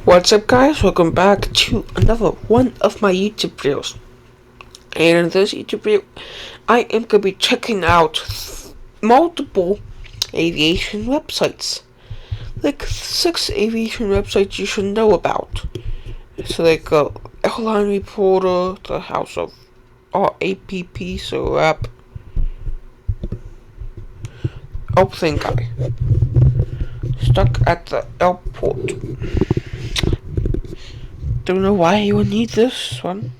What's up, guys? Welcome back to another one of my YouTube videos. And in this YouTube video, I am going to be checking out multiple aviation websites. Like 6 aviation websites you should know about. So like Airline Reporter, the House of RAPP, so RAP, Airplane Guy, Stuck at the Airport. Don't know why you would need this one.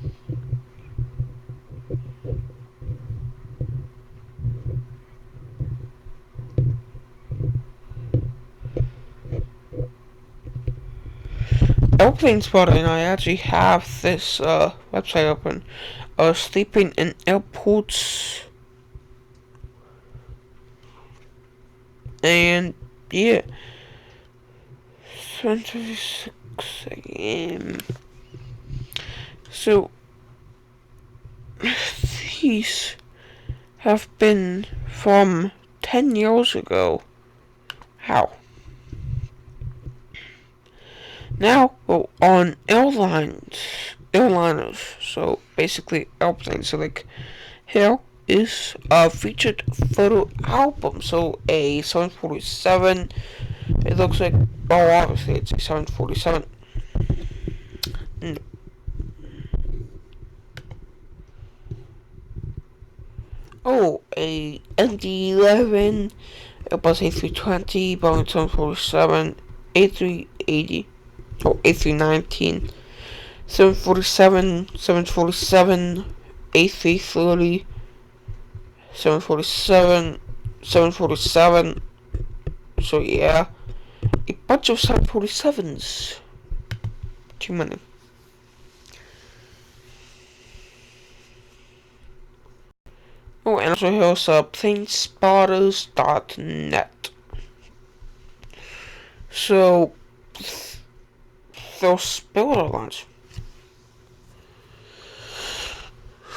Airplane Spotter, and I actually have this website open. Sleeping in airports, and yeah, 7:36 a.m. So these have been from 10 years ago. How? Now, well, on airliners, so basically airplanes. So like, here is a featured photo album. So a 747. It looks like, oh, obviously it's a 747. Oh, a MD-11, Airbus A320, Boeing 747, A380, or A319, 747, 747, A330, 747, 747. So yeah, a bunch of 747s. Too many. Oh, and also here's planespotters.net. So, those Spiller lines.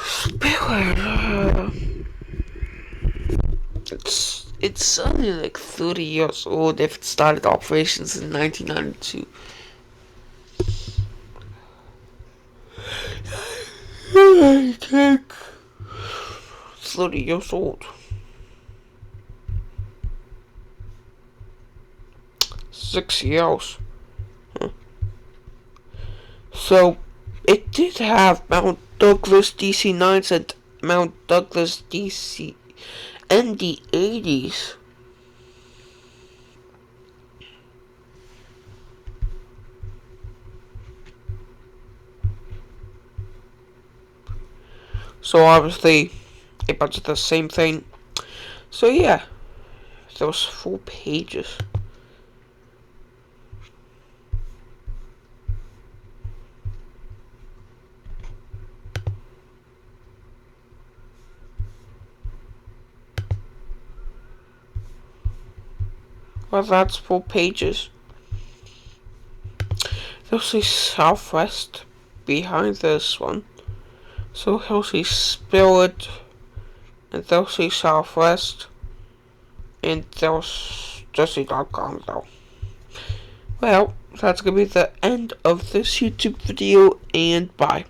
Spiller, it's only like 30 years old if it started operations in 1992. I think 30 years old. 6 years. Huh. So, it did have Mount Douglas DC-9s and Mount Douglas DC ND-80s. So obviously, a bunch of the same thing. So yeah, those 4 pages. Well, that's 4 pages. There's a Southwest behind this one. So here's a Spirit, and there's a Southwest, and there's Jesse.com though. Well, that's gonna be the end of this YouTube video, and bye.